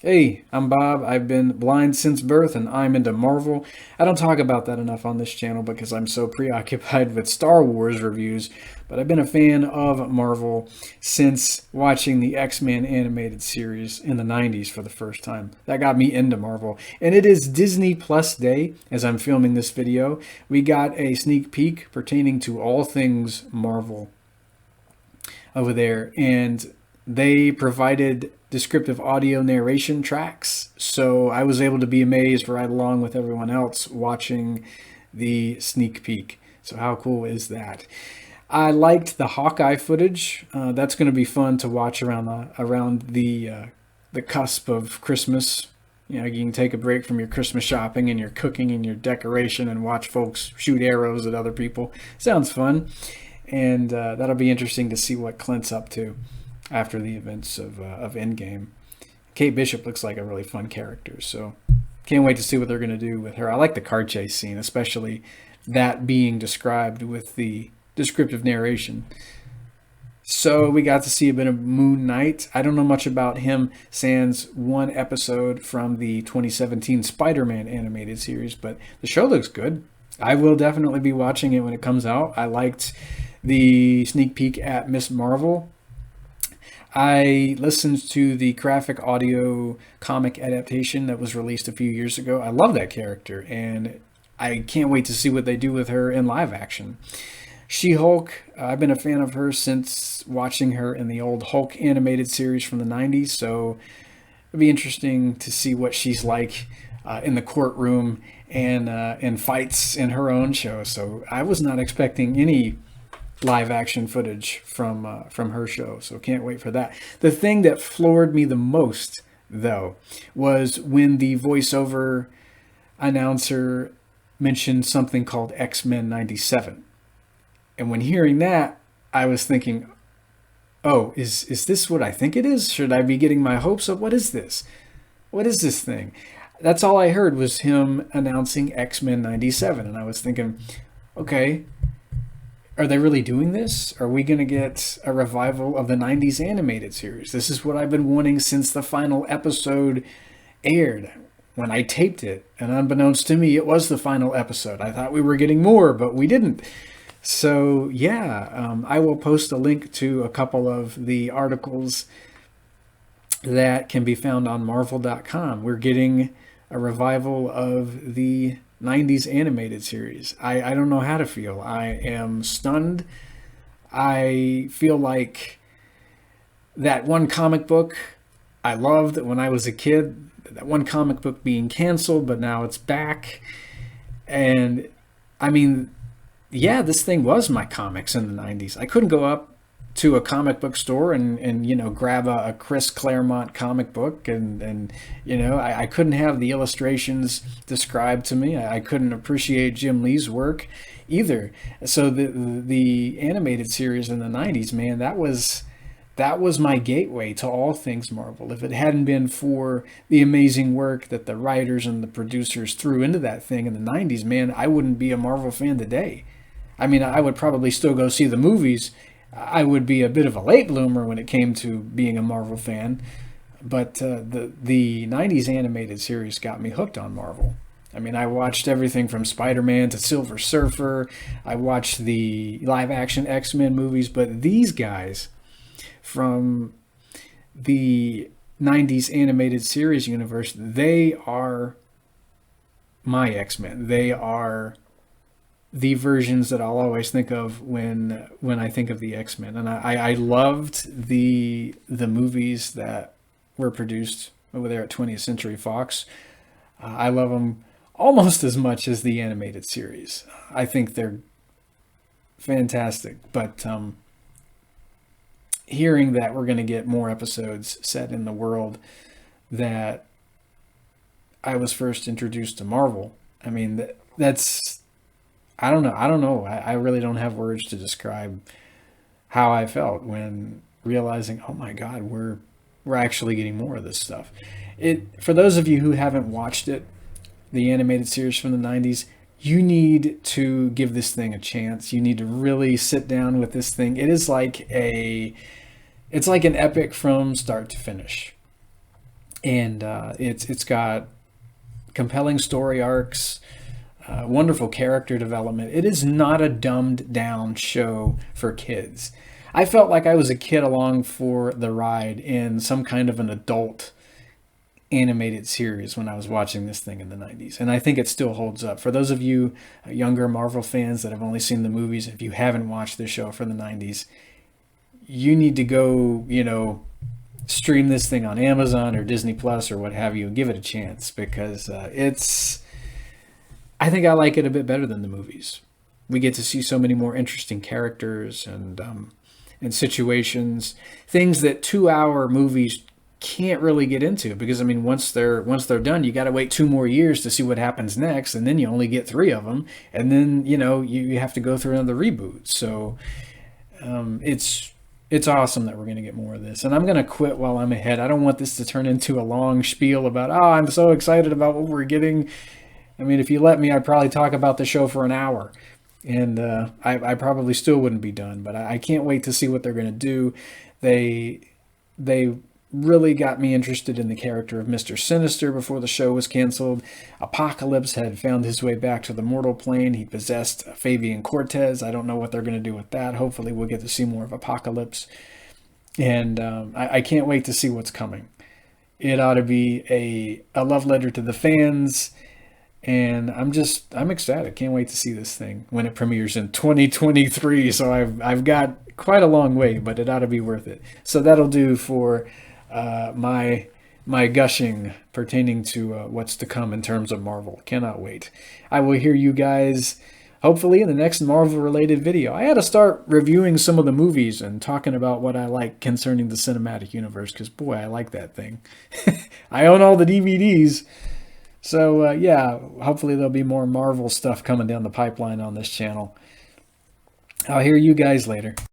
Hey, I'm Bob. I've been blind since birth and I'm into Marvel. I don't talk about that enough on this channel because I'm so preoccupied with Star Wars reviews, but I've been a fan of Marvel since watching the X-Men animated series in the 90s for the first time. That got me into Marvel. And it is Disney Plus Day as I'm filming this video. We got a sneak peek pertaining to all things Marvel over there, and they provided descriptive audio narration tracks. So I was able to be amazed right along with everyone else watching the sneak peek. So how cool is that? I liked the Hawkeye footage. That's going to be fun to watch around the cusp of Christmas. You know, you can take a break from your Christmas shopping and your cooking and your decoration and watch folks shoot arrows at other people. Sounds fun, and that'll be interesting to see what Clint's up to after the events of Endgame. Kate Bishop looks like a really fun character, so can't wait to see what they're going to do with her. I like the car chase scene, especially that being described with the descriptive narration. So we got to see a bit of Moon Knight. I don't know much about him sans one episode from the 2017 Spider-Man animated series, but the show looks good. I will definitely be watching it when it comes out. I liked the sneak peek at Miss Marvel. I listened to the graphic audio comic adaptation that was released a few years ago. I love that character, and I can't wait to see what they do with her in live action. She Hulk, I've been a fan of her since watching her in the old Hulk animated series from the 90s, so it'll be interesting to see what she's like in the courtroom and fights in her own show. So I was not expecting any live action footage from her show, so can't wait for that. The thing that floored me the most, though, was when the voiceover announcer mentioned something called X-Men 97. And when hearing that, I was thinking, oh, is this what I think it is? Should I be getting my hopes up? What is this? What is this thing? That's all I heard was him announcing X-Men 97. And I was thinking, okay, are they really doing this? Are we going to get a revival of the 90s animated series? This is what I've been wanting since the final episode aired when I taped it. And unbeknownst to me, it was the final episode. I thought we were getting more, but we didn't. So, yeah, I will post a link to a couple of the articles that can be found on Marvel.com. We're getting a revival of the 90s animated series. I don't know how to feel. I am stunned. I feel like that one comic book I loved when I was a kid, that one comic book being canceled, but now it's back. And I mean, yeah, this thing was my comics in the 90s. I couldn't go up to a comic book store and grab a Chris Claremont comic book and I couldn't have the illustrations described to me. I couldn't appreciate Jim Lee's work either. So the animated series in the 90s, man, that was my gateway to all things Marvel. If it hadn't been for the amazing work that the writers and the producers threw into that thing in the 90s, man, I wouldn't be a Marvel fan today. I mean, I would probably still go see the movies. I would be a bit of a late bloomer when it came to being a Marvel fan, but the 90s animated series got me hooked on Marvel. I mean, I watched everything from Spider-Man to Silver Surfer. I watched the live action X-Men movies, but these guys from the 90s animated series universe, they are my X-Men. They are the versions that I'll always think of when I think of the X-Men. And I loved the movies that were produced over there at 20th Century Fox. I love them almost as much as the animated series. I think they're fantastic. But hearing that we're going to get more episodes set in the world that I was first introduced to Marvel, I mean, that's I don't know. I don't know. I really don't have words to describe how I felt when realizing, oh my God, we're actually getting more of this stuff. It for those of you who haven't watched it, the animated series from the 90s, you need to give this thing a chance. You need to really sit down with this thing. It's like an epic from start to finish. and it's got compelling story arcs, wonderful character development. It is not a dumbed down show for kids. I felt like I was a kid along for the ride in some kind of an adult animated series when I was watching this thing in the 90s. And I think it still holds up. For those of you younger Marvel fans that have only seen the movies, if you haven't watched the show from the 90s, you need to go, stream this thing on Amazon or Disney Plus or what have you and give it a chance, because I think I like it a bit better than the movies. We get to see so many more interesting characters and situations, things that 2-hour movies can't really get into, because I mean once they're done, you got to wait 2 more years to see what happens next, and then you only get 3 of them, and then you have to go through another reboot. So it's awesome that we're going to get more of this, and I'm going to quit while I'm ahead. I don't want this to turn into a long spiel about, oh, I'm so excited about what we're getting. I mean, if you let me, I'd probably talk about the show for an hour, and I probably still wouldn't be done. But I can't wait to see what they're going to do. They really got me interested in the character of Mr. Sinister before the show was canceled. Apocalypse had found his way back to the mortal plane. He possessed Fabian Cortez. I don't know what they're going to do with that. Hopefully we'll get to see more of Apocalypse. And I can't wait to see what's coming. It ought to be a love letter to the fans. And I'm ecstatic. Can't wait to see this thing when it premieres in 2023. So I've got quite a long way, but it ought to be worth it. So that'll do for my gushing pertaining to what's to come in terms of Marvel. Cannot wait. I will hear you guys hopefully in the next Marvel related video. I had to start reviewing some of the movies and talking about what I like concerning the cinematic universe, because boy, I like that thing. I own all the DVDs. So yeah, hopefully there'll be more Marvel stuff coming down the pipeline on this channel. I'll hear you guys later.